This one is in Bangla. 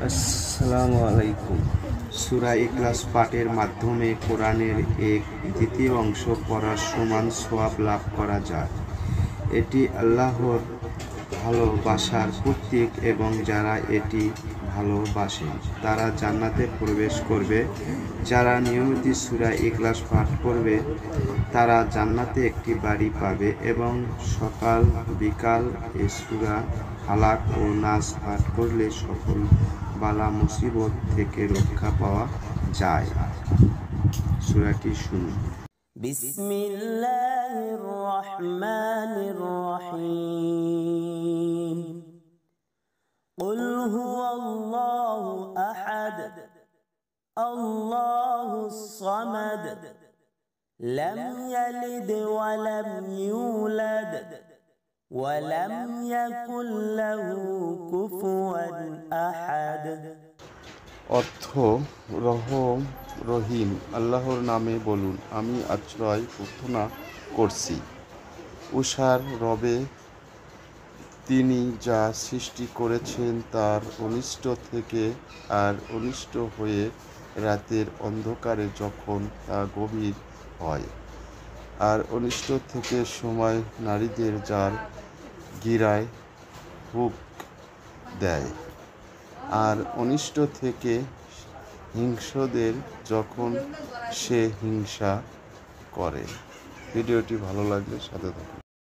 আসসালামু আলাইকুম। সূরা ইখলাস পাঠের মাধ্যমে কোরআনের এক দ্বিতীয় অংশ পড়ার সমান সওয়াব লাভ করা যায়। এটি আল্লাহর ভালোবাসার প্রতীক এবং যারা এটি ভালোবাসেন তারা জান্নাতে প্রবেশ করবে। যারা নিয়মিত সূরা ইখলাস পাঠ করবে তারা জান্নাতে একটি বাড়ি পাবে এবং সকাল বিকাল এই সূরা ফালাক ও নাস পাঠ করলে সকল বালা মুসিবত থেকে রক্ষা পাওয়া যায়। সূরাটি শুনুন। বিসমিল্লাহির রহমানির রহিম। কুল হুয়াল্লাহু আহাদ আল্লাহুস সামাদ লাম ইয়ালিদ ওয়া লাম ইউলাদ ওয়া লাম ইয়াকুল লাহু কুফুয়ান আহাদ। অর্থ রহম রহিম আল্লাহর নামে বলুন, আমি আশ্রয় প্রার্থনা করছি উষার রবে। তিনি যা সৃষ্টি করেছেন তার অনিষ্ট থেকে, আর অনিষ্ট হয়ে রাতের অন্ধকারে যখন তা গভীর হয়, আর অনিষ্ট থেকে সময় নারীদের যার গিরায় হুক দেয়, আর অনিষ্ট থেকে হিংস্রদের যখন সে হিংসা করে। ভিডিওটি ভালো লাগলে সাথে থাকুন।